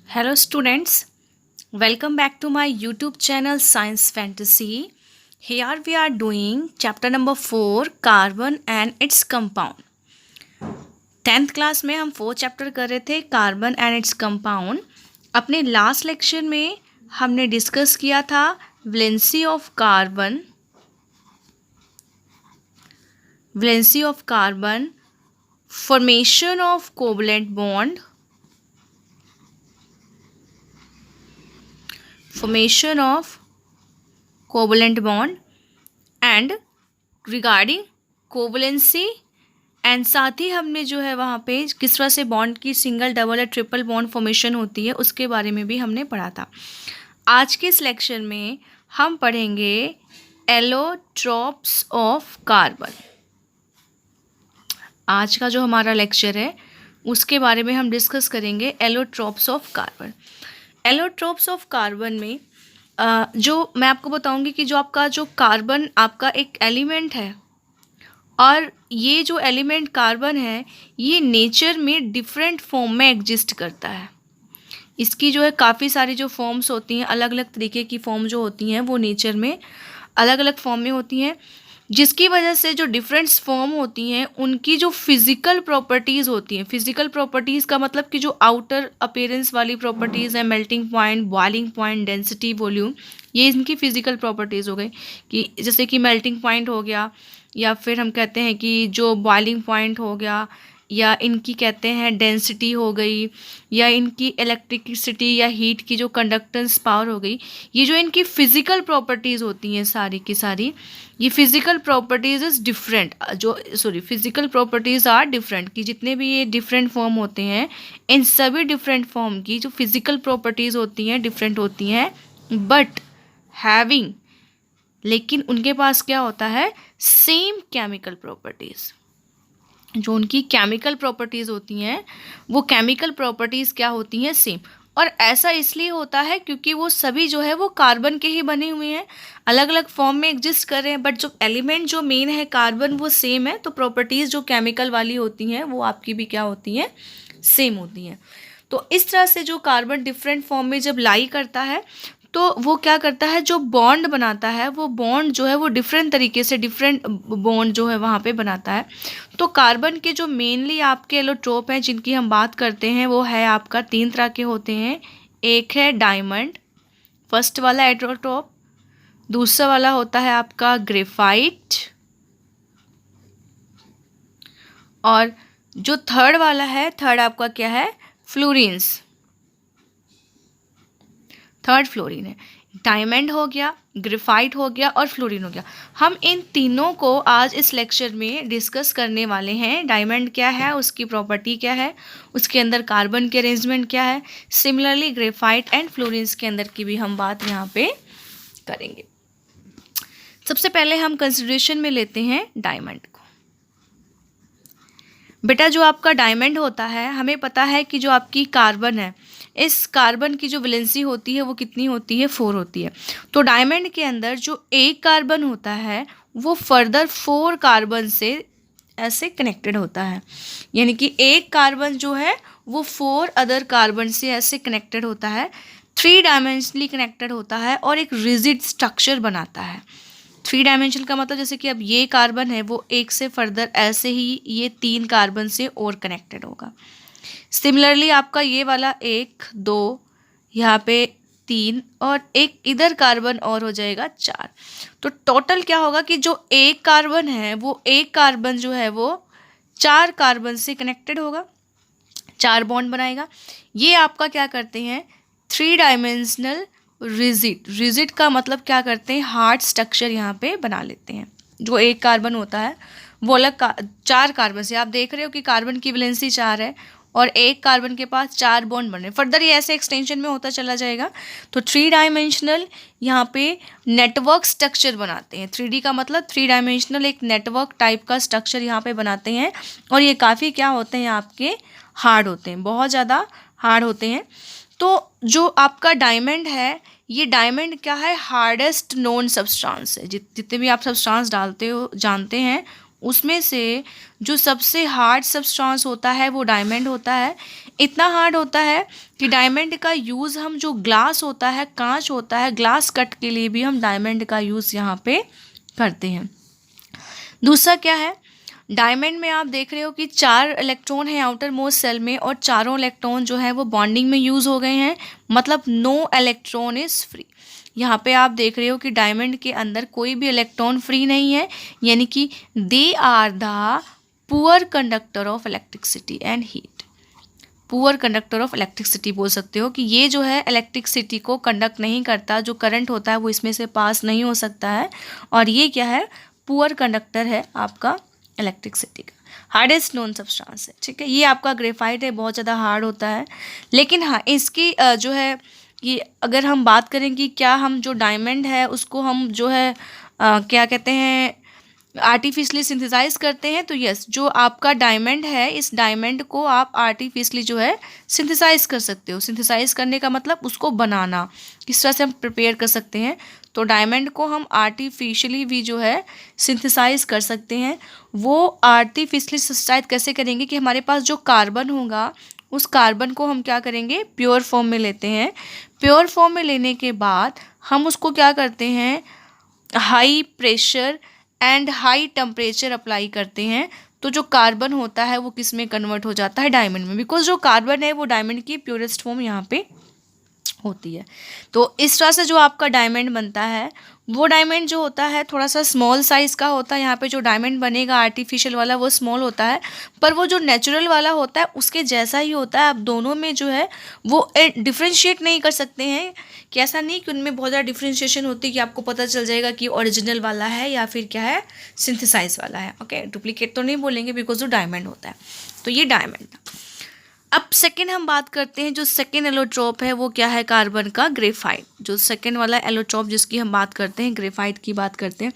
Hello students, welcome back to my YouTube channel Science Fantasy. Here we are doing chapter number 4 Carbon and its Compound. 10th class में हम 4 chapter कर रहे थे carbon and its compound. अपने last lecture में हमने discuss किया था valency of carbon, formation of covalent bond, formation of covalent bond and regarding covalency and साथ ही हमने जो है वहाँ पे किस तरह से बॉन्ड की सिंगल डबल या ट्रिपल बॉन्ड फॉर्मेशन होती है उसके बारे में भी हमने पढ़ा था. आज के इस लेक्चर में हम पढ़ेंगे एलोट्रोप्स ऑफ कार्बन. आज का जो हमारा लेक्चर है उसके बारे में हम डिस्कस करेंगे allotropes of carbon. Allotropes of carbon में जो मैं आपको बताऊंगी कि जो आपका जो कार्बन आपका एक एलिमेंट है और ये जो एलिमेंट कार्बन है ये नेचर में डिफरेंट फॉर्म में एग्जिस्ट करता है. इसकी जो है काफ़ी सारी जो फॉर्म्स होती हैं, अलग अलग तरीके की फॉर्म जो होती हैं वो नेचर में अलग अलग फॉर्म में होती हैं, जिसकी वजह से जो डिफरेंट फॉर्म होती हैं उनकी जो फिज़िकल प्रॉपर्टीज़ होती हैं. फिज़िकल प्रॉपर्टीज़ का मतलब कि जो आउटर अपीयरेंस वाली प्रॉपर्टीज़ हैं, melting point, boiling point, density, volume, ये इनकी फिज़िकल प्रॉपर्टीज़ हो गई. कि जैसे कि मेल्टिंग पॉइंट हो गया, या फिर हम कहते हैं कि जो बॉइलिंग पॉइंट हो गया, या इनकी कहते हैं डेंसिटी हो गई, या इनकी इलेक्ट्रिसिटी या हीट की जो कंडक्टेंस पावर हो गई. ये जो इनकी फ़िज़िकल प्रॉपर्टीज़ होती हैं सारी की सारी, ये physical properties is different. Physical properties are different. कि जितने भी ये डिफरेंट फॉर्म होते हैं इन सभी डिफरेंट फॉर्म की जो फिज़िकल प्रॉपर्टीज़ होती हैं डिफरेंट होती हैं, बट हैविंग, लेकिन उनके पास क्या होता है, सेम केमिकल प्रॉपर्टीज़. जो उनकी केमिकल प्रॉपर्टीज़ होती हैं वो केमिकल प्रॉपर्टीज़ क्या होती हैं, सेम. और ऐसा इसलिए होता है क्योंकि वो सभी जो है वो कार्बन के ही बने हुए हैं, अलग अलग फॉर्म में एग्जिस्ट कर रहे हैं, बट जो एलिमेंट जो मेन है कार्बन वो सेम है. तो प्रॉपर्टीज़ जो केमिकल वाली होती हैं वो आपकी भी क्या होती हैं, सेम होती हैं. तो इस तरह से जो कार्बन डिफरेंट फॉर्म में जब लाई करता है तो वो क्या करता है, जो बॉन्ड बनाता है वो बॉन्ड जो है वो डिफरेंट तरीके से डिफरेंट बॉन्ड जो है वहाँ पे बनाता है. तो कार्बन के जो मेनली आपके एलोट्रोप हैं जिनकी हम बात करते हैं वो है आपका 3 तरह के होते हैं. एक है डायमंड, फर्स्ट वाला एलोट्रोप. दूसरा वाला होता है आपका ग्रेफाइट, और जो थर्ड वाला है, थर्ड आपका क्या है, फ्लोरीन्स. थर्ड फ्लोरीन है. डायमंड हो गया, ग्रेफाइट हो गया और फ्लोरीन हो गया. हम इन तीनों को आज इस लेक्चर में डिस्कस करने वाले हैं. डायमंड क्या है, उसकी प्रॉपर्टी क्या है, उसके अंदर कार्बन के अरेंजमेंट क्या है. सिमिलरली ग्रेफाइट एंड फ्लोरीन्स के अंदर की भी हम बात यहाँ पे करेंगे. सबसे पहले हम कंसिडरेशन में लेते हैं डायमंड को. बेटा जो आपका डायमंड होता है, हमें पता है कि जो आपकी कार्बन है, इस कार्बन की जो वैलेंसी होती है वो कितनी होती है, 4 होती है. तो डायमंड के अंदर जो एक कार्बन होता है वो फर्दर 4 कार्बन से ऐसे कनेक्टेड होता है. यानी कि एक कार्बन जो है वो 4 अदर कार्बन से ऐसे कनेक्टेड होता है, 3 डायमेंशनली कनेक्टेड होता है और एक रिजिड स्ट्रक्चर बनाता है. 3 डायमेंशनल का मतलब जैसे कि अब ये कार्बन है वो एक से फर्दर ऐसे ही ये 3 कार्बन से और कनेक्टेड होगा. सिमिलरली आपका ये वाला 1, 2, यहाँ पे 3 और एक इधर कार्बन और हो जाएगा 4. तो टोटल क्या होगा कि जो एक कार्बन है वो एक कार्बन जो है वो 4 कार्बन से कनेक्टेड होगा, 4 बॉन्ड बनाएगा. ये आपका क्या करते हैं, 3 डायमेंशनल रिजिड का मतलब क्या करते हैं, हार्ड स्ट्रक्चर यहाँ पे बना लेते हैं. जो एक कार्बन होता है वो अलग 4 कार्बन से, आप देख रहे हो कि कार्बन की वैलेंसी 4 है और एक कार्बन के पास 4 बॉन्ड बन रहे हैं. फर्दर ये ऐसे एक्सटेंशन में होता चला जाएगा. तो 3 डायमेंशनल यहाँ पे नेटवर्क स्ट्रक्चर बनाते हैं. 3D का मतलब 3 डायमेंशनल एक नेटवर्क टाइप का स्ट्रक्चर यहाँ पे बनाते हैं. और ये काफ़ी क्या होते हैं, आपके हार्ड होते हैं, बहुत ज़्यादा हार्ड होते हैं. तो जो आपका डायमंड है, ये डायमंड क्या है, हार्डेस्ट नोन सब्सटेंस है. जितने भी आप सब्सटेंस डालते हो जानते हैं उसमें से जो सबसे हार्ड सब्सटेंस होता है वो डायमंड होता है। इतना हार्ड होता है कि डायमंड का यूज़ हम जो ग्लास होता है, कांच होता है, ग्लास कट के लिए भी हम डायमंड का यूज़ यहाँ पे करते हैं। दूसरा क्या है, डायमंड में आप देख रहे हो कि 4 इलेक्ट्रॉन है आउटर मोस्ट सेल में और चारों इलेक्ट्रॉन जो है वो बॉन्डिंग में यूज़ हो गए हैं, मतलब नो इलेक्ट्रॉन इज़ फ्री। यहाँ पे आप देख रहे हो कि डायमंड के अंदर कोई भी इलेक्ट्रॉन फ्री नहीं है, यानी कि they are the poor conductor of electricity and heat. Poor conductor of electricity बोल सकते हो कि ये जो है इलेक्ट्रिसिटी को कंडक्ट नहीं करता, जो करंट होता है वो इसमें से पास नहीं हो सकता है, और ये क्या है, पुअर कंडक्टर है आपका इलेक्ट्रिसिटी का। हार्डेस्ट नोन सब्सटेंस है, ठीक है। ये आपका ग्रेफाइट है, बहुत ज़्यादा हार्ड होता है, लेकिन हाँ इसकी जो है ये अगर हम बात करें कि क्या हम जो डायमंड है उसको हम जो है क्या कहते हैं आर्टिफिशियली सिंथेसाइज करते हैं, तो यस, जो आपका डायमंड है इस डायमंड को आप आर्टिफिशियली जो है सिंथेसाइज कर सकते हो। सिंथेसाइज करने का मतलब उसको बनाना, किस तरह से हम प्रिपेयर कर सकते हैं, तो डायमंड को हम आर्टिफिशियली भी जो है सिंथेसाइज कर सकते हैं। वो आर्टिफिशियली सिंथेसाइज कैसे करेंगे कि हमारे पास जो कार्बन होगा उस कार्बन को हम क्या करेंगे, प्योर फॉर्म में लेते हैं। प्योर फॉर्म में लेने के बाद हम उसको क्या करते हैं, high pressure and high temperature apply करते हैं, तो जो कार्बन होता है वो किस में कन्वर्ट हो जाता है, डायमंड में, बिकॉज जो कार्बन है वो डायमंड की प्योरेस्ट फॉर्म यहाँ पे होती है। तो इस तरह से जो आपका डायमंड बनता है वो डायमंड जो होता है थोड़ा सा स्मॉल साइज़ का होता है। यहाँ पे जो डायमंड बनेगा आर्टिफिशियल वाला वो स्मॉल होता है, पर वो जो नेचुरल वाला होता है उसके जैसा ही होता है। आप दोनों में जो है वो डिफ्रेंशिएट नहीं कर सकते हैं, कि ऐसा नहीं कि उनमें बहुत ज़्यादा डिफ्रेंशिएशन होती है कि आपको पता चल जाएगा कि ओरिजिनल वाला है या फिर क्या है, सिंथेसाइज वाला है। ओके, डुप्लीकेट तो नहीं बोलेंगे बिकॉज वो डायमंड होता है। तो ये डायमंड था। अब सेकेंड हम बात करते हैं, जो सेकेंड एलोट्रोप है वो क्या है, कार्बन का ग्रेफाइट। जो सेकेंड वाला एलोट्रोप जिसकी हम बात करते हैं, ग्रेफाइट की बात करते हैं।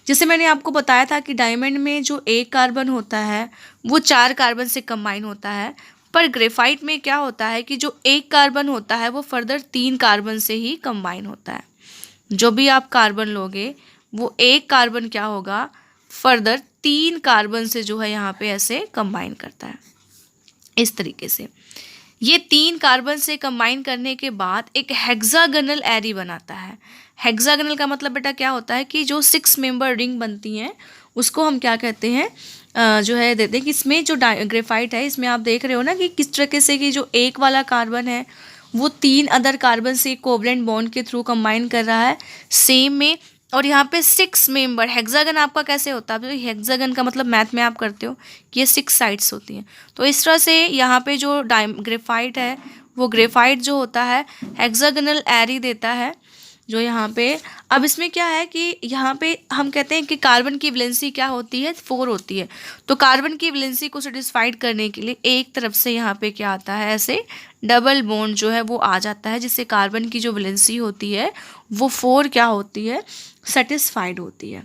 जैसे मैंने आपको बताया था कि डायमंड में जो एक कार्बन होता है वो 4 कार्बन से कंबाइन होता है, पर ग्रेफाइट में क्या होता है कि जो एक कार्बन होता है वो फर्दर 3 कार्बन से ही कंबाइन होता है। जो भी आप कार्बन लोगे वो एक कार्बन क्या होगा, फर्दर 3 कार्बन से जो है यहाँ पे ऐसे कंबाइन करता है। इस तरीके से ये 3 कार्बन से कंबाइन करने के बाद एक हेक्सागोनल एरी बनाता है। हेक्सागोनल का मतलब बेटा क्या होता है कि जो 6 मेंबर रिंग बनती हैं उसको हम क्या कहते हैं, जो है देते हैं कि इसमें जो ग्रेफाइट है इसमें आप देख रहे हो ना कि किस तरीके से कि जो एक वाला कार्बन है वो 3 अदर कार्बन से कोवलेंट बॉन्ड के थ्रू कंबाइन कर रहा है सेम में। और यहाँ पे 6 मेंबर हेक्सागन आपका कैसे होता है, तो हेक्सागन का मतलब मैथ में आप करते हो कि ये 6 साइड्स होती हैं। तो इस तरह से यहाँ पे जो ग्रेफाइट है वो ग्रेफाइट जो होता है हेक्सागोनल एरी देता है जो यहाँ पे। अब इसमें क्या है कि यहाँ पे हम कहते हैं कि कार्बन की वैलेंसी क्या होती है, 4 होती है। तो कार्बन की वैलेंसी को सेटिस्फाइड करने के लिए एक तरफ से यहाँ पे क्या आता है, ऐसे डबल बॉन्ड जो है वो आ जाता है, जिससे कार्बन की जो वैलेंसी होती है वो 4 क्या होती है, सेटिस्फाइड होती है।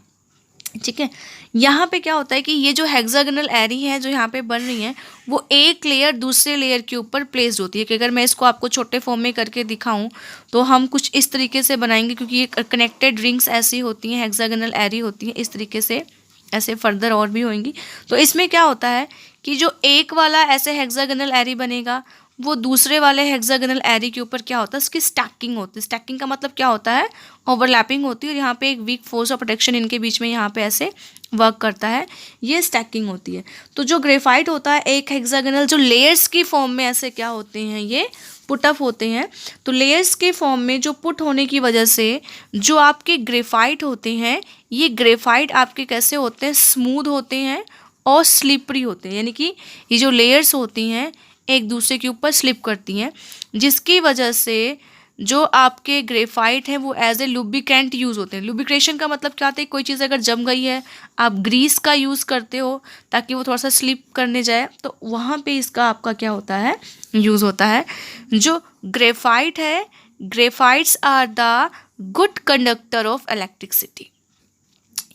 ठीक है, यहाँ पे क्या होता है कि ये जो हेक्सागोनल एरी है जो यहाँ पे बन रही है वो एक लेयर दूसरे लेयर के ऊपर प्लेस्ड होती है। कि अगर मैं इसको आपको छोटे फॉर्म में करके दिखाऊं तो हम कुछ इस तरीके से बनाएंगे, क्योंकि ये कनेक्टेड रिंग्स ऐसी होती हैं, हेक्सागोनल एरी होती है इस तरीके से, ऐसे फर्दर और भी होंगी। तो इसमें क्या होता है कि जो एक वाला ऐसे हेक्सागोनल एरी बनेगा वो दूसरे वाले हेक्सागोनल एरी के ऊपर क्या होता है, उसकी स्टैकिंग होती है। स्टैकिंग का मतलब क्या होता है, ओवरलैपिंग होती है, और यहाँ पे एक वीक फोर्स ऑफ प्रोटेक्शन इनके बीच में यहाँ पे ऐसे वर्क करता है, ये स्टैकिंग होती है। तो जो ग्रेफाइट होता है एक हेक्सागोनल जो लेयर्स की फॉर्म में ऐसे क्या होते हैं, ये पुटअप होते हैं। तो लेयर्स के फॉर्म में जो पुट होने की वजह से जो आपके ग्रेफाइट होते हैं, ये ग्रेफाइट आपके कैसे होते हैं, स्मूथ होते हैं और स्लिपरी होते हैं। यानी कि ये जो लेयर्स होती हैं एक दूसरे के ऊपर स्लिप करती हैं, जिसकी वजह से जो आपके ग्रेफाइट हैं वो एज ए लुब्रिकेंट यूज़ होते हैं। लुब्रिकेशन का मतलब क्या होता है, कोई चीज़ अगर जम गई है आप ग्रीस का यूज़ करते हो ताकि वो थोड़ा सा स्लिप करने जाए, तो वहाँ पे इसका आपका क्या होता है, यूज़ होता है। जो ग्रेफाइट है, graphites are the good conductor of electricity.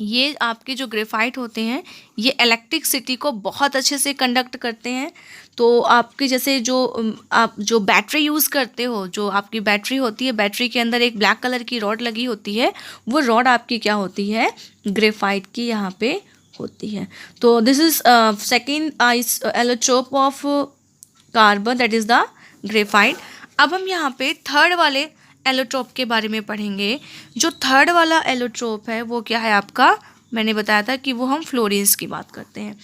ये आपके जो ग्रेफाइट होते हैं ये इलेक्ट्रिसिटी को बहुत अच्छे से कंडक्ट करते हैं। तो आपके जैसे जो आप जो बैटरी यूज़ करते हो, जो आपकी बैटरी होती है, बैटरी के अंदर एक ब्लैक कलर की रॉड लगी होती है, वो रॉड आपकी क्या होती है, ग्रेफाइट की यहाँ पे होती है। तो this is second allotrope of carbon, that is the graphite. अब हम यहाँ पे थर्ड वाले एलोट्रोप के बारे में पढ़ेंगे। जो थर्ड वाला एलोट्रोप है वो क्या है आपका, मैंने बताया था कि वो हम फ्लोरीन्स की बात करते हैं।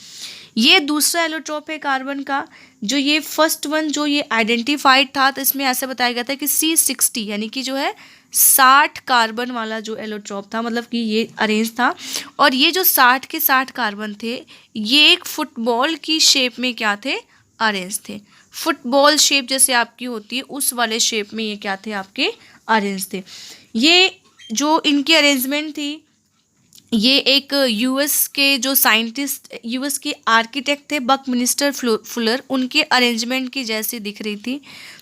ये दूसरा एलोट्रोप है कार्बन का। जो ये फर्स्ट वन जो ये आइडेंटिफाइड था, तो इसमें ऐसे बताया गया था कि C60 यानी कि जो है 60 कार्बन वाला जो एलोट्रोप था, मतलब कि ये अरेंज था। और ये जो 60 के 60 कार्बन थे, ये एक फुटबॉल की शेप में क्या थे, अरेंज थे। फुटबॉल शेप जैसे आपकी होती है उस वाले शेप में ये क्या थे, आपके अरेंज थे। ये जो इनकी अरेंजमेंट थी, ये एक यूएस के जो साइंटिस्ट, यूएस के आर्किटेक्ट थे बकमिंस्टर फुलर, उनके अरेंजमेंट की जैसी दिख रही थी।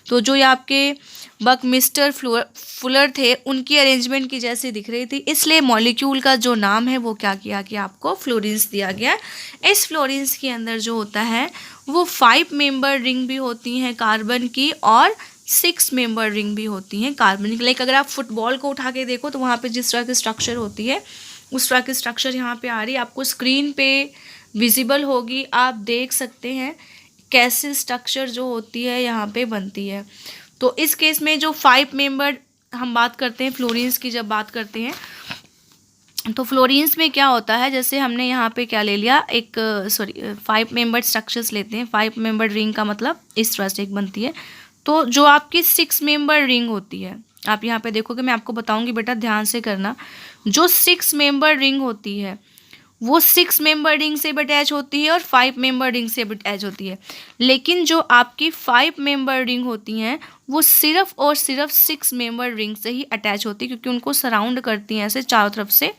तो जो ये आपके बकमिंस्टर फुलर थे, उनकी अरेंजमेंट की जैसी दिख रही थी, इसलिए मॉलिक्यूल का जो नाम है वो क्या किया गया, आपको फ्लोरीन्स दिया गया। इस फ्लोरीन्स के अंदर जो होता है वो 5 मेंबर रिंग भी होती हैं कार्बन की, और 6 मेंबर रिंग भी होती हैं कार्बन की। लाइक अगर आप फुटबॉल को उठा के देखो तो वहाँ पे जिस तरह की स्ट्रक्चर होती है उस तरह की स्ट्रक्चर यहाँ पे आ रही है, आपको स्क्रीन पे विजिबल होगी, आप देख सकते हैं कैसे स्ट्रक्चर जो होती है यहाँ पे बनती है। तो इस केस में जो 5 मेंबर हम बात करते हैं फ्लोरीन्स की, जब बात करते हैं तो फ्लोरीन्स में क्या होता है, जैसे हमने यहाँ पे क्या ले लिया, एक 5 मेंबर स्ट्रक्चर्स लेते हैं। 5 मेंबर रिंग का मतलब इस तरह से एक बनती है। तो जो आपकी 6 मेंबर रिंग होती है, आप यहाँ पे देखोगे, मैं आपको बताऊंगी बेटा, ध्यान से करना। जो 6 मेंबर रिंग होती है वो 6 मेंबर रिंग से भी अटैच होती है और 5 मेंबर रिंग से भी अटैच होती है। लेकिन जो आपकी 5 मेंबर रिंग होती हैं वो सिर्फ और सिर्फ 6 मेंबर रिंग से ही अटैच होती है, क्योंकि उनको सराउंड करती हैं ऐसे चारों तरफ से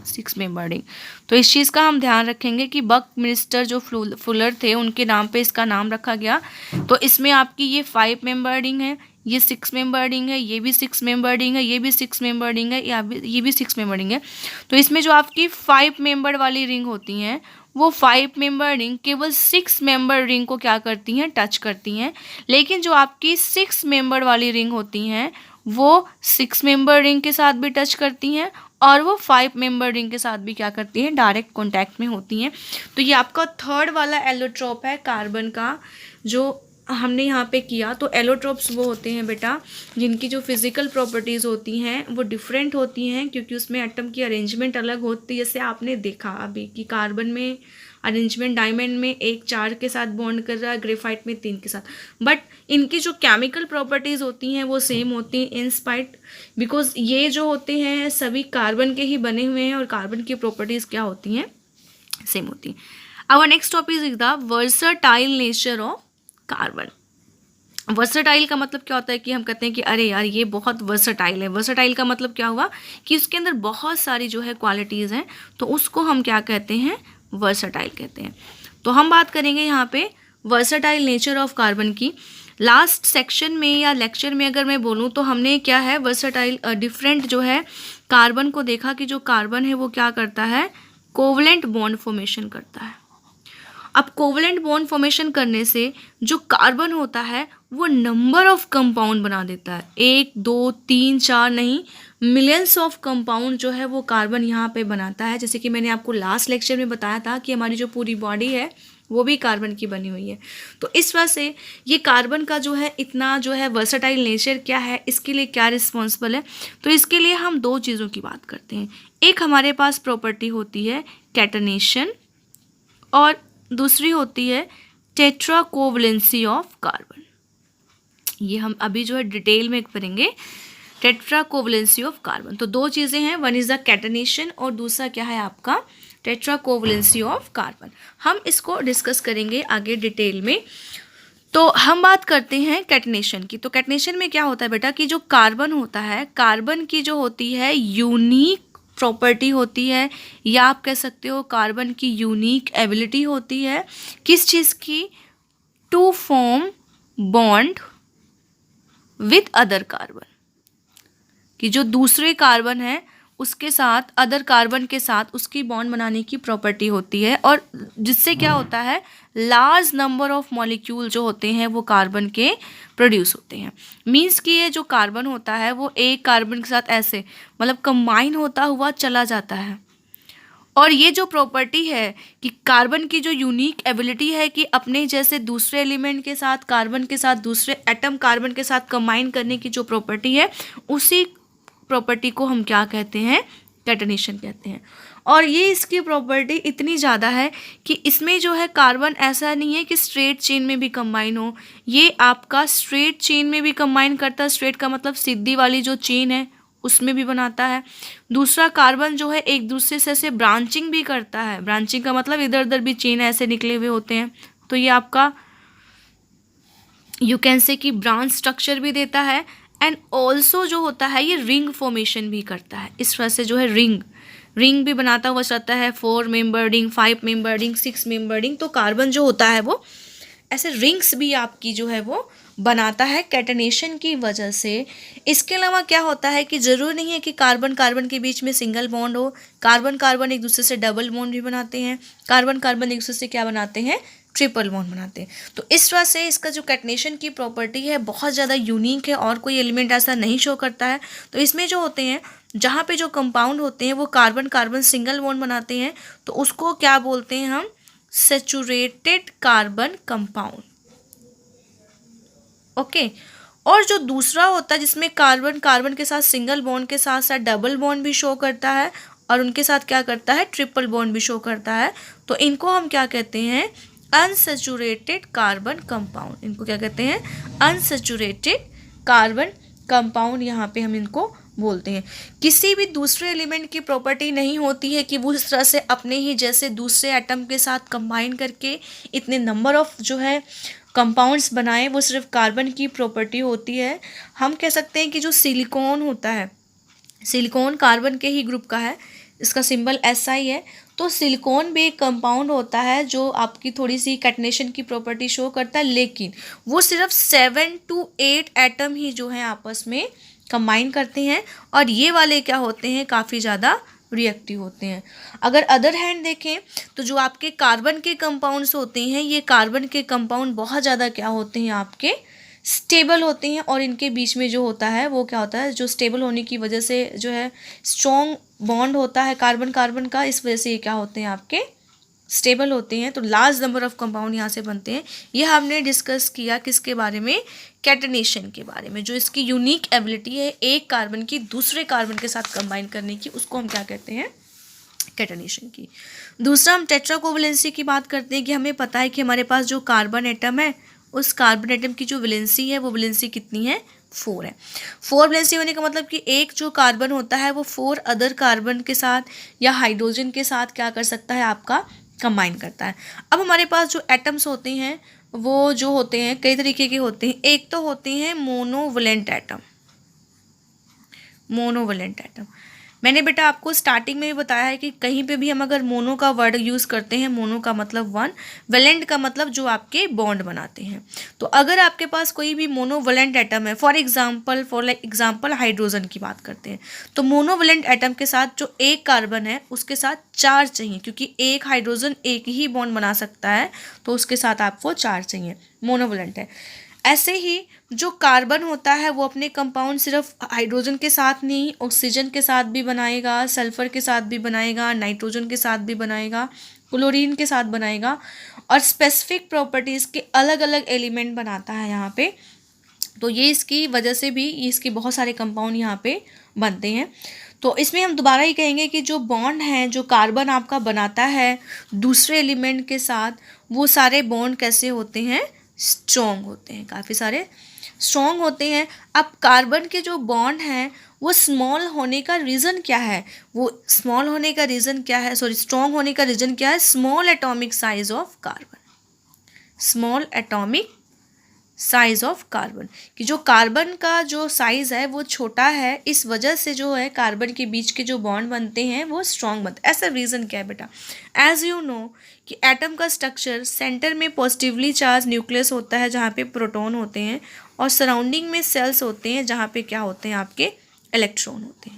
6 मेंबर रिंग। तो इस चीज़ का हम ध्यान रखेंगे कि बकमिंस्टर जो फुलर थे उनके नाम पे इसका नाम रखा गया। तो इसमें आपकी ये 5 मेंबर रिंग है, ये 6 मेंबर रिंग है, ये भी 6 मेंबर रिंग है, ये भी 6 मेंबर रिंग है, ये भी 6 मेंबर रिंग है। तो इसमें जो आपकी 5 मेंबर वाली रिंग होती हैं वो 5 मेंबर रिंग केवल 6 मेंबर रिंग को क्या करती हैं, टच करती हैं। लेकिन जो आपकी 6 मेंबर वाली रिंग होती हैं वो 6 मेंबर रिंग के साथ भी टच करती हैं और वो 5 मेंबर रिंग के साथ भी क्या करती हैं, डायरेक्ट कॉन्टैक्ट में होती हैं। तो ये आपका थर्ड वाला एलोट्रोप है कार्बन का जो हमने यहाँ पे किया। तो एलोट्रोप्स वो होते हैं बेटा जिनकी जो फिजिकल प्रॉपर्टीज़ होती हैं वो डिफरेंट होती हैं, क्योंकि उसमें एटम की अरेंजमेंट अलग होती है। जैसे आपने देखा अभी कि कार्बन में अरेंजमेंट डायमंड में 1 4 के साथ बॉन्ड कर रहा है, ग्रेफाइट में 3 के साथ, बट इनकी जो केमिकल प्रॉपर्टीज़ होती हैं वो सेम होती हैं इन स्पाइट, बिकॉज ये जो होते हैं सभी कार्बन के ही बने हुए हैं और कार्बन की प्रॉपर्टीज़ क्या होती हैं, सेम होती हैं। Our next topic is the versatile nature of carbon. Versatile का मतलब क्या होता है कि हम कहते हैं कि अरे यार ये बहुत वर्सटाइल है। वर्सटाइल का मतलब क्या हुआ कि उसके अंदर बहुत सारी जो है क्वालिटीज़ हैं, तो उसको हम क्या कहते हैं, वर्सटाइल कहते हैं। तो हम बात करेंगे यहाँ पे वर्सटाइल नेचर ऑफ कार्बन की। लास्ट सेक्शन में या लेक्चर में अगर मैं बोलूँ तो हमने क्या है वर्सटाइल डिफरेंट जो है कार्बन को देखा कि जो कार्बन है वो क्या करता है, कोवलेंट बॉन्ड फॉर्मेशन करता है। अब कोवलेंट बॉन्ड फॉर्मेशन करने से जो कार्बन होता है वो नंबर ऑफ कंपाउंड बना देता है, 1 2 3 4 नहीं, मिलियंस ऑफ कंपाउंड जो है वो कार्बन यहाँ पे बनाता है। जैसे कि मैंने आपको लास्ट लेक्चर में बताया था कि हमारी जो पूरी बॉडी है वो भी कार्बन की बनी हुई है। तो इस वजह से ये कार्बन का जो है इतना जो है वर्सटाइल नेचर क्या है, इसके लिए क्या रिस्पॉन्सिबल है, तो इसके लिए हम 2 चीज़ों की बात करते हैं। एक हमारे पास प्रॉपर्टी होती है कैटनेशन और दूसरी होती है टेट्रा कोवलेंसी ऑफ कार्बन। ये हम अभी जो है डिटेल में करेंगे, टेट्रा कोवलेंसी ऑफ कार्बन। तो 2 चीज़ें हैं, वन इज़ द कैटनेशन और दूसरा क्या है आपका टेट्रा कोवलेंसी ऑफ कार्बन। हम इसको डिस्कस करेंगे आगे डिटेल में। तो हम बात करते हैं कैटनेशन की। तो कैटनेशन में क्या होता है बेटा कि जो कार्बन होता है, कार्बन की जो होती है यूनिक प्रॉपर्टी होती है, या आप कह सकते हो कार्बन की यूनिक एबिलिटी होती है, किस चीज़ की, to form bond with other carbon, कि जो दूसरे कार्बन है उसके साथ, अदर कार्बन के साथ उसकी बॉन्ड बनाने की प्रॉपर्टी होती है, और जिससे क्या होता है लार्ज नंबर ऑफ मॉलिक्यूल जो होते हैं वो कार्बन के प्रोड्यूस होते हैं। मीन्स कि ये जो कार्बन होता है वो एक कार्बन के साथ ऐसे मतलब कंबाइन होता हुआ चला जाता है, और ये जो प्रॉपर्टी है कि कार्बन की जो यूनिक एबिलिटी है कि अपने जैसे दूसरे एलिमेंट के साथ, कार्बन के साथ दूसरे एटम कार्बन के साथ कंबाइन करने की जो प्रॉपर्टी है, उसी प्रॉपर्टी को हम क्या कहते हैं, कैटनेशन कहते हैं। और ये इसकी प्रॉपर्टी इतनी ज़्यादा है कि इसमें जो है कार्बन ऐसा नहीं है कि स्ट्रेट चेन में भी कंबाइन हो, ये आपका स्ट्रेट चेन में भी कंबाइन करता है। स्ट्रेट का मतलब सीधी वाली जो चेन है उसमें भी बनाता है। दूसरा, कार्बन जो है एक दूसरे से ऐसे ब्रांचिंग भी करता है। ब्रांचिंग का मतलब इधर उधर भी चेन ऐसे निकले हुए होते हैं, तो ये आपका यू कैन से कि ब्रांच स्ट्रक्चर भी देता है। एंड ऑल्सो जो होता है ये रिंग फॉर्मेशन भी करता है। इस वजह से जो है रिंग भी बनाता हुआ चलता है, 4 member ring, 5 member ring, 6 member ring. तो कार्बन जो होता है वो ऐसे रिंग्स भी आपकी जो है वो बनाता है कैटनेशन की वजह से। इसके अलावा क्या होता है कि ज़रूर नहीं है कि कार्बन कार्बन के बीच में सिंगल बॉन्ड हो, कार्बन कार्बन एक दूसरे से डबल बॉन्ड भी बनाते हैं, कार्बन कार्बन एक दूसरे से क्या बनाते हैं, ट्रिपल बॉन्ड बनाते हैं। तो इस वजह से इसका जो कैटनेशन की प्रॉपर्टी है बहुत ज़्यादा यूनिक है और कोई एलिमेंट ऐसा नहीं शो करता है। तो इसमें जो होते हैं, जहाँ पे जो कंपाउंड होते हैं वो कार्बन कार्बन सिंगल बॉन्ड बनाते हैं, तो उसको क्या बोलते हैं हम, सैचुरेटेड कार्बन कंपाउंड। ओके। और जो दूसरा होता है जिसमें कार्बन कार्बन के साथ सिंगल बॉन्ड के साथ साथ डबल बॉन्ड भी शो करता है और उनके साथ क्या करता है, ट्रिपल बॉन्ड भी शो करता है, तो इनको हम क्या कहते हैं, अनसैचुरेटेड कार्बन कंपाउंड। इनको क्या कहते हैं, अनसैचुरेटेड कार्बन कंपाउंड, यहाँ पे हम इनको बोलते हैं। किसी भी दूसरे एलिमेंट की प्रॉपर्टी नहीं होती है कि वो इस तरह से अपने ही जैसे दूसरे एटम के साथ कंबाइन करके इतने नंबर ऑफ जो है कंपाउंड्स बनाए, वो सिर्फ कार्बन की प्रॉपर्टी होती है। हम कह सकते हैं कि जो सिलिकॉन होता है, सिलिकॉन कार्बन के ही ग्रुप का है, इसका सिंबल SI है। तो सिलिकॉन भी एक कंपाउंड होता है जो आपकी थोड़ी सी कैटनेशन की प्रॉपर्टी शो करता है, लेकिन वो सिर्फ 7 to 8 एटम ही जो है आपस में कंबाइन करते हैं और ये वाले क्या होते हैं, काफ़ी ज़्यादा रिएक्टिव होते हैं। अगर अदर हैंड देखें तो जो आपके कार्बन के कंपाउंड्स होते हैं, ये कार्बन के कंपाउंड बहुत ज़्यादा क्या होते हैं, आपके स्टेबल होते हैं। और इनके बीच में जो होता है वो क्या होता है, जो स्टेबल होने की वजह से जो है स्ट्रॉन्ग बॉन्ड होता है कार्बन कार्बन का, इस वजह से ये क्या होते हैं, आपके स्टेबल होते हैं। तो लार्ज नंबर ऑफ कंपाउंड यहाँ से बनते हैं। ये हमने डिस्कस किया किसके बारे में, कैटनेशन के बारे में। जो इसकी यूनिक एबिलिटी है एक कार्बन की दूसरे कार्बन के साथ कंबाइन करने की, उसको हम क्या कहते हैं, कैटनेशन की। दूसरा, हम टेट्राकोवैलेंसी की बात करते हैं कि हमें पता है कि हमारे पास जो कार्बन एटम है, उस कार्बन एटम की जो वैलेंसी है वो वैलेंसी कितनी है, 4 है। 4 वैलेंसी होने का मतलब कि एक जो कार्बन होता है वो 4 अदर कार्बन के साथ या हाइड्रोजन के साथ क्या कर सकता है, आपका कंबाइन करता है। अब हमारे पास जो एटम्स होते हैं वो जो होते हैं कई तरीके के होते हैं। एक तो होते हैं मोनोवैलेंट एटम। मोनोवैलेंट एटम मैंने बेटा आपको स्टार्टिंग में भी बताया है कि कहीं पे भी हम अगर मोनो का वर्ड यूज़ करते हैं, मोनो का मतलब 1, वैलेंट का मतलब जो आपके बॉन्ड बनाते हैं। तो अगर आपके पास कोई भी मोनोवैलेंट एटम है, फॉर एग्जांपल हाइड्रोजन की बात करते हैं, तो मोनोवैलेंट एटम के साथ जो एक कार्बन है उसके साथ 4 चाहिए, क्योंकि एक हाइड्रोजन एक ही बॉन्ड बना सकता है, तो उसके साथ आपको 4 चाहिए, मोनोवैलेंट है। ऐसे ही जो कार्बन होता है वो अपने कंपाउंड सिर्फ हाइड्रोजन के साथ नहीं, ऑक्सीजन के साथ भी बनाएगा, सल्फर के साथ भी बनाएगा, नाइट्रोजन के साथ भी बनाएगा, क्लोरीन के साथ बनाएगा, और स्पेसिफिक प्रॉपर्टीज़ के अलग अलग एलिमेंट बनाता है यहाँ पे। तो ये इसकी वजह से भी इसके बहुत सारे कंपाउंड यहाँ पे बनते हैं। तो इसमें हम दोबारा ही कहेंगे कि जो बॉन्ड हैं, जो कार्बन आपका बनाता है दूसरे एलिमेंट के साथ, वो सारे बॉन्ड कैसे होते हैं, स्ट्रॉन्ग होते हैं, काफ़ी सारे स्ट्रॉन्ग होते हैं। अब कार्बन के जो बॉन्ड हैं वो स्मॉल होने का रीज़न क्या है, स्ट्रॉन्ग होने का रीज़न क्या है, small atomic size of carbon. Small atomic size of carbon, कि जो कार्बन का जो साइज़ है वो छोटा है, इस वजह से जो है कार्बन के बीच के जो बॉन्ड बनते हैं वो स्ट्रॉन्ग बनते हैं। ऐसा रीज़न क्या है बेटा, एज यू नो कि एटम का स्ट्रक्चर सेंटर में पॉजिटिवली चार्ज न्यूक्लियस होता है जहाँ पे प्रोटॉन होते हैं, और सराउंडिंग में सेल्स होते हैं जहाँ पे क्या होते हैं, आपके इलेक्ट्रॉन होते हैं।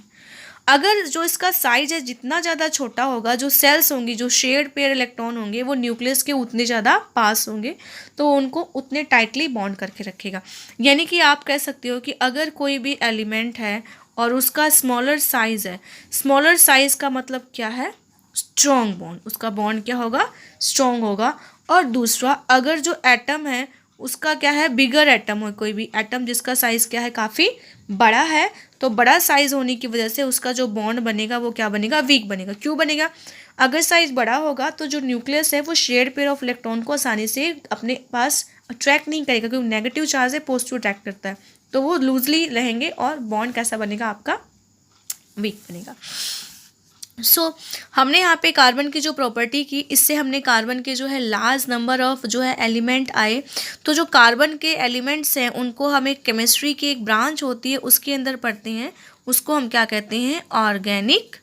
अगर जो इसका साइज है जितना ज़्यादा छोटा होगा, जो सेल्स होंगी, जो शेयर्ड पेयर इलेक्ट्रॉन होंगे, वो न्यूक्लियस के उतने ज़्यादा पास होंगे, तो उनको उतने टाइटली बॉन्ड करके रखेगा। यानी कि आप कह सकते हो कि अगर कोई भी एलिमेंट है और उसका स्मॉलर साइज़ है, स्मॉलर साइज़ का मतलब क्या है, स्ट्रॉन्ग बॉन्ड, उसका बॉन्ड क्या होगा, स्ट्रॉन्ग होगा। और दूसरा, अगर जो एटम है उसका क्या है, बिगर एटम हो, कोई भी एटम जिसका साइज़ क्या है, काफ़ी बड़ा है, तो बड़ा साइज़ होने की वजह से उसका जो बॉन्ड बनेगा वो क्या बनेगा, वीक बनेगा। क्यों बनेगा, अगर साइज़ बड़ा होगा तो जो न्यूक्लियस है वो शेयर्ड पेयर ऑफ इलेक्ट्रॉन को आसानी से अपने पास अट्रैक्ट नहीं करेगा, क्योंकि नेगेटिव चार्ज है, पॉजिटिव अट्रैक्ट करता है, तो वो लूजली रहेंगे और बॉन्ड कैसा बनेगा आपका, वीक बनेगा। हमने यहाँ पे कार्बन की जो प्रॉपर्टी की, इससे हमने कार्बन के जो है लार्ज नंबर ऑफ जो है एलिमेंट आए। तो जो कार्बन के एलिमेंट्स हैं उनको हमें केमिस्ट्री की एक ब्रांच होती है उसके अंदर पढ़ते हैं, उसको हम क्या कहते हैं, ऑर्गेनिक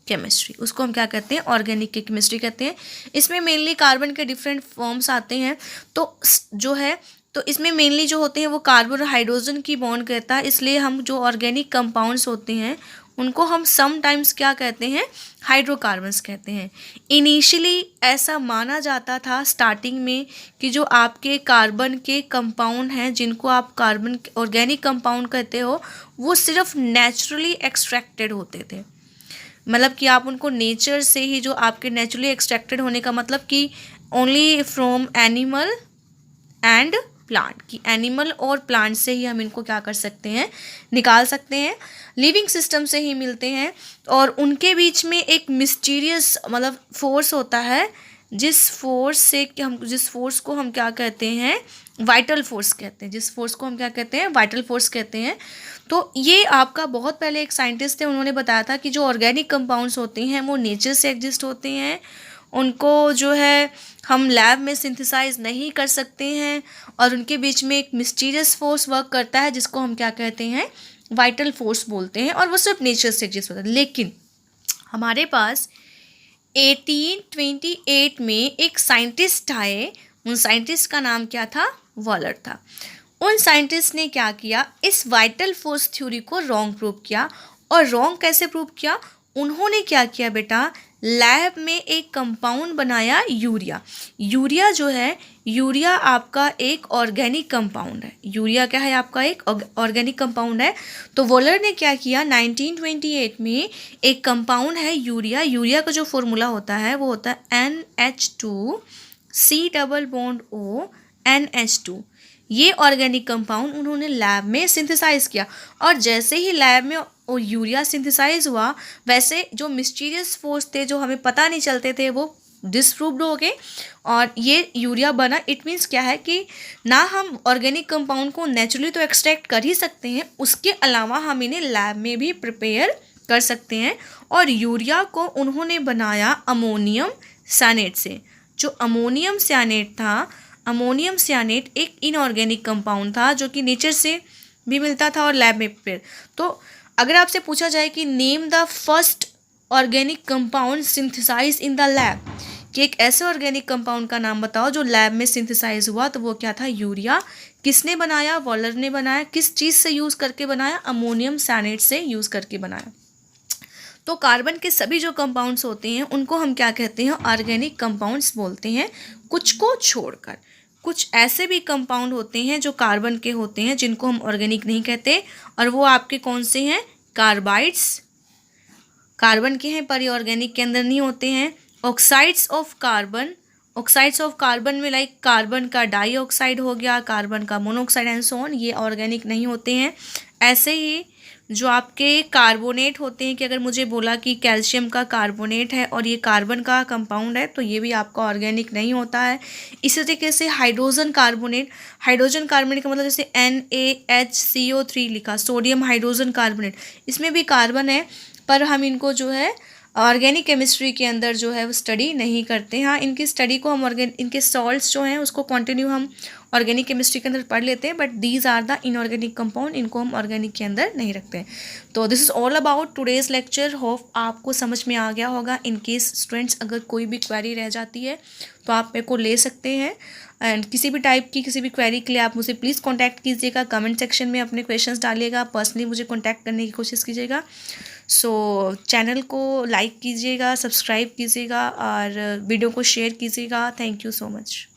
केमिस्ट्री। उसको हम क्या कहते हैं, ऑर्गेनिक की केमिस्ट्री कहते हैं। इसमें मेनली कार्बन के डिफरेंट फॉर्म्स आते हैं, तो जो है तो इसमें मेनली जो होते हैं वो कार्बन और हाइड्रोजन की बॉन्ड कहता है, इसलिए हम जो ऑर्गेनिक कंपाउंड्स होते हैं उनको हम समटाइम्स क्या कहते हैं, हाइड्रोकार्बन्स कहते हैं। इनिशियली ऐसा माना जाता था स्टार्टिंग में कि जो आपके कार्बन के कंपाउंड हैं, जिनको आप कार्बन ऑर्गेनिक कंपाउंड कहते हो, वो सिर्फ नेचुरली एक्सट्रैक्टेड होते थे। मतलब कि आप उनको नेचर से ही, जो आपके नेचुरली एक्सट्रैक्टेड होने का मतलब कि only from animal and plant, की एनिमल और प्लांट से ही हम इनको क्या कर सकते हैं, निकाल सकते हैं, लिविंग सिस्टम से ही मिलते हैं। और उनके बीच में एक मिस्टीरियस मतलब फोर्स होता है, जिस फोर्स को हम क्या कहते हैं, वाइटल फोर्स कहते हैं। जिस फोर्स को हम क्या कहते हैं, वाइटल फोर्स कहते हैं। तो ये आपका बहुत पहले एक साइंटिस्ट थे, उन्होंने बताया था कि जो ऑर्गेनिक कंपाउंड्स होते हैं वो नेचर से एग्जिस्ट होते हैं, उनको जो है हम लैब में सिंथेसाइज नहीं कर सकते हैं, और उनके बीच में एक मिस्टीरियस फोर्स वर्क करता है जिसको हम क्या कहते हैं, वाइटल फोर्स बोलते हैं, और वो सिर्फ नेचर से एग्जिस्ट होता है। लेकिन हमारे पास 1828 में एक साइंटिस्ट आए, उन साइंटिस्ट का नाम क्या था, वॉलर था। उन साइंटिस्ट ने क्या किया, इस वाइटल फोर्स थ्योरी को रॉन्ग प्रूव किया। और रॉन्ग कैसे प्रूव किया, उन्होंने क्या किया बेटा, लैब में एक कंपाउंड बनाया, यूरिया। यूरिया जो है, यूरिया आपका एक ऑर्गेनिक कंपाउंड है। यूरिया क्या है, आपका एक ऑर्गेनिक कंपाउंड है। तो वॉलर ने क्या किया, 1928 में एक कंपाउंड है यूरिया। यूरिया का जो फॉर्मूला होता है वो होता है NH2COO ये ऑर्गेनिक कंपाउंड उन्होंने लैब में सिंथेसाइज किया। और जैसे ही लैब में वो यूरिया सिंथेसाइज हुआ, वैसे जो मिस्टीरियस फोर्स थे जो हमें पता नहीं चलते थे वो डिसप्रूव्ड हो गए, और ये यूरिया बना। इट मीन्स क्या है कि ना हम ऑर्गेनिक कंपाउंड को नेचुरली तो एक्सट्रैक्ट कर ही सकते हैं, उसके अलावा हम इन्हें लैब में भी प्रिपेयर कर सकते हैं। और यूरिया को उन्होंने बनाया अमोनियम साइनेट से। जो अमोनियम साइनेट था, अमोनियम साइनेट एक इनऑर्गेनिक कंपाउंड था जो कि नेचर से भी मिलता था और लैब में प्रिपेयर। तो अगर आपसे पूछा जाए कि name the first organic compound synthesise in the lab, कि एक ऐसे ऑर्गेनिक कंपाउंड का नाम बताओ जो लैब में सिंथेसाइज हुआ, तो वो क्या था, यूरिया। किसने बनाया, वॉलर ने बनाया। किस चीज़ से यूज़ करके बनाया, अमोनियम साइनेट से यूज़ करके बनाया। तो कार्बन के सभी जो कंपाउंड्स होते हैं उनको हम क्या कहते हैं, ऑर्गेनिक कंपाउंड्स बोलते हैं, कुछ को छोड़कर। कुछ ऐसे भी कंपाउंड होते हैं जो कार्बन के होते हैं जिनको हम ऑर्गेनिक नहीं कहते, और वो आपके कौन से हैं, कार्बाइड्स, कार्बन के हैं पर ये ऑर्गेनिक के अंदर नहीं होते हैं। Oxides of carbon, oxides of carbon में लाइक कार्बन का डाइऑक्साइड हो गया, कार्बन का मोनोऑक्साइड एंड सो ऑन, ये ऑर्गेनिक नहीं होते हैं। ऐसे ही जो आपके कार्बोनेट होते हैं, कि अगर मुझे बोला कि कैल्शियम का कार्बोनेट है और ये कार्बन का कंपाउंड है, तो ये भी आपका ऑर्गेनिक नहीं होता है। इसी तरीके से हाइड्रोजन कार्बोनेट, हाइड्रोजन कार्बोनेट का मतलब जैसे NaHCO3 लिखा, सोडियम हाइड्रोजन कार्बोनेट, इसमें भी कार्बन है, पर हम इनको जो है ऑर्गेनिक केमिस्ट्री के अंदर जो है वो स्टडी नहीं करते। हाँ, इनकी स्टडी को हम इनके सॉल्ट्स जो हैं उसको कंटिन्यू हम ऑर्गेनिक केमिस्ट्री के अंदर पढ़ लेते हैं, but these are the inorganic compound, इनको हम ऑर्गेनिक के अंदर नहीं रखते हैं। तो this is all about today's lecture. Hope आपको समझ में आ गया होगा। इन केस स्टूडेंट्स अगर कोई भी क्वेरी रह जाती है तो आप मेरे को ले सकते हैं, एंड किसी भी टाइप की किसी भी क्वेरी के लिए आप मुझे प्लीज़ कॉन्टैक्ट कीजिएगा, कमेंट सेक्शन में अपने क्वेश्चंस डालिएगा, पर्सनली मुझे कॉन्टैक्ट करने की कोशिश कीजिएगा। सो चैनल को लाइक कीजिएगा, सब्सक्राइब कीजिएगा और वीडियो को शेयर कीजिएगा। Thank you so much.